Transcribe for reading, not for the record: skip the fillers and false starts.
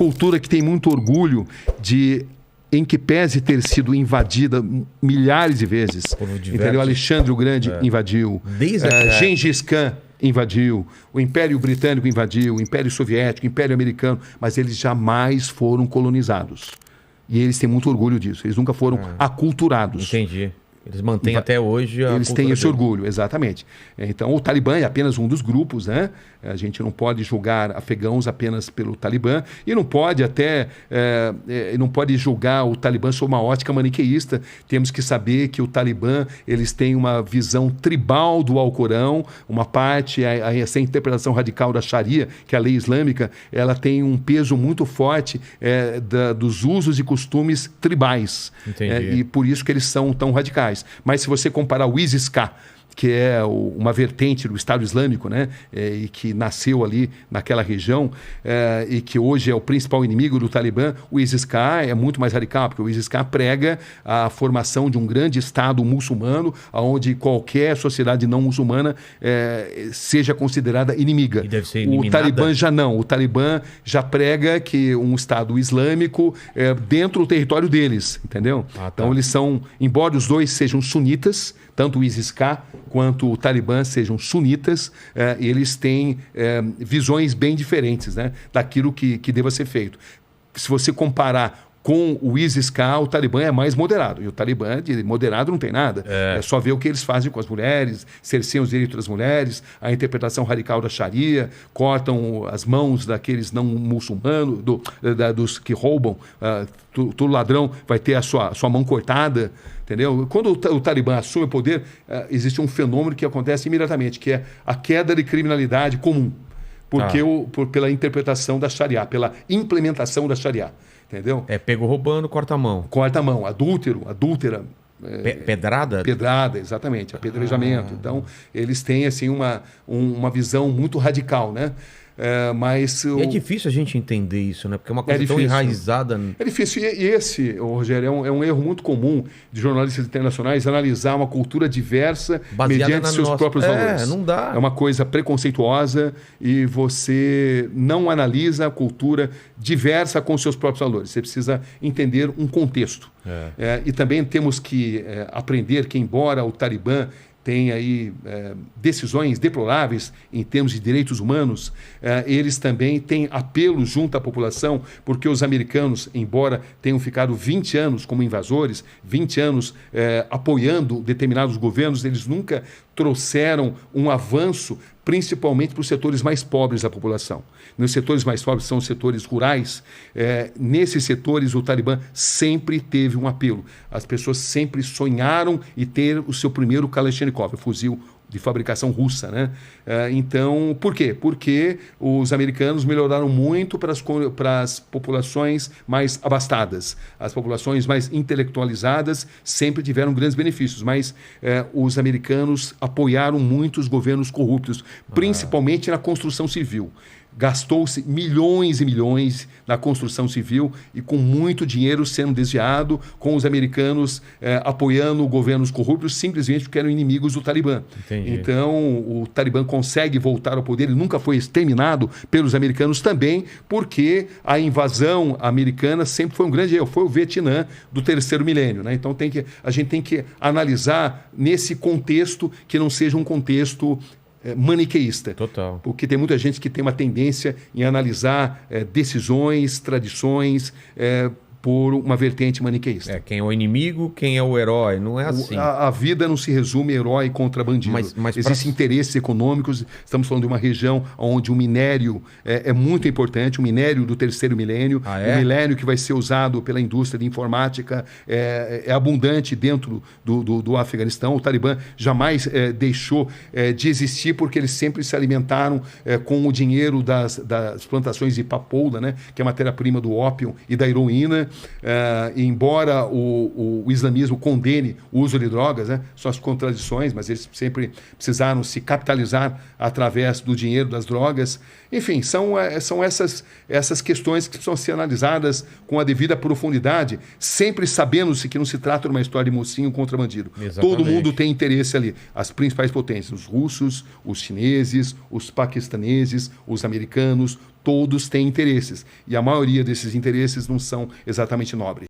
cultura que tem muito orgulho em que pese ter sido invadida milhares de vezes. Entendeu? Alexandre o Grande invadiu. Gengis Khan invadiu. O Império Britânico invadiu. O Império Soviético, o Império Americano. Mas eles jamais foram colonizados. E eles têm muito orgulho disso. Eles nunca foram aculturados. Entendi. Eles mantêm até hoje a Eles têm esse dele. orgulho, exatamente. Então, o Talibã é apenas um dos grupos, né? A gente não pode julgar afegãos apenas pelo Talibã e não pode não pode julgar o Talibã sob uma ótica maniqueísta. Temos que saber que o Talibã, eles têm uma visão tribal do Alcorão, uma parte, essa interpretação radical da Sharia, que é a lei islâmica, ela tem um peso muito forte dos usos e costumes tribais. Entendi. E por isso que eles são tão radicais. Mas se você comparar o ISIS-K, que é uma vertente do Estado Islâmico, né? E que nasceu ali naquela região e que hoje é o principal inimigo do Talibã, o ISIS-K é muito mais radical, porque o ISIS-K prega a formação de um grande Estado muçulmano, onde qualquer sociedade não muçulmana seja considerada inimiga. E deve ser eliminada. O Talibã já não. O Talibã já prega que um Estado islâmico dentro do território deles, entendeu? Ah, tá. Então eles são, embora os dois sejam sunitas, tanto o ISIS-K quanto o Talibã sejam sunitas, eles têm visões bem diferentes, né, daquilo que deva ser feito. Se você comparar com o ISIS-K, o Talibã é mais moderado. E o Talibã, de moderado, não tem nada. É só ver o que eles fazem com as mulheres, cerceiam os direitos das mulheres, a interpretação radical da Sharia, cortam as mãos daqueles não muçulmanos, dos que roubam. Todo ladrão vai ter a sua mão cortada. Entendeu? Quando o Talibã assume o poder, existe um fenômeno que acontece imediatamente, que é a queda de criminalidade comum. Porque pela interpretação da Sharia, pela implementação da Sharia. Entendeu? Pego roubando, corta a mão. Corta a mão. Adúltera. Pedrada? Pedrada, exatamente. Apedrejamento. Então, eles têm assim, uma visão muito radical, né? Mas é difícil a gente entender isso, né? Porque é uma coisa tão enraizada. É difícil. E esse, Rogério, é um erro muito comum de jornalistas internacionais analisar uma cultura diversa mediante seus próprios valores. Não dá. É uma coisa preconceituosa e você não analisa a cultura diversa com seus próprios valores. Você precisa entender um contexto. E também temos que aprender que, embora o Talibã tem aí decisões deploráveis em termos de direitos humanos, eles também têm apelo junto à população, porque os americanos, embora tenham ficado 20 anos como invasores, 20 anos apoiando determinados governos, eles nunca trouxeram um avanço, principalmente para os setores mais pobres da população. Nos setores mais pobres são os setores rurais. Nesses setores, o Talibã sempre teve um apelo. As pessoas sempre sonharam em ter o seu primeiro Kalashnikov, o fuzil de fabricação russa, né? Então, por quê? Porque os americanos melhoraram muito para as populações mais abastadas. As populações mais intelectualizadas sempre tiveram grandes benefícios, mas os americanos apoiaram muito os governos corruptos, principalmente na construção civil. Gastou-se milhões e milhões na construção civil e com muito dinheiro sendo desviado, com os americanos apoiando governos corruptos simplesmente porque eram inimigos do Talibã. Entendi. Então, o Talibã consegue voltar ao poder e nunca foi exterminado pelos americanos também, porque a invasão americana sempre foi um grande erro. Foi o Vietnã do terceiro milênio, né? Então, a gente tem que analisar nesse contexto que não seja um contexto maniqueísta. Total. Porque tem muita gente que tem uma tendência em analisar decisões, tradições por uma vertente maniqueísta. Quem é o inimigo, quem é o herói, não é assim. A vida não se resume herói contra bandido. Mas existem interesses econômicos, estamos falando de uma região onde o minério é muito importante, o minério do terceiro milênio, o minério que vai ser usado pela indústria de informática é abundante dentro do Afeganistão. O Talibã jamais deixou de existir porque eles sempre se alimentaram com o dinheiro das plantações de papoula, né, que é a matéria-prima do ópio e da heroína. Embora o islamismo condene o uso de drogas, né, são as contradições, mas eles sempre precisaram se capitalizar através do dinheiro das drogas. Enfim, são essas questões que precisam ser analisadas com a devida profundidade, sempre sabendo-se que não se trata de uma história de mocinho contra bandido. Exatamente. Todo mundo tem interesse ali. As principais potências, os russos, os chineses, os paquistaneses, os americanos, todos têm interesses. E a maioria desses interesses não são exatamente nobres.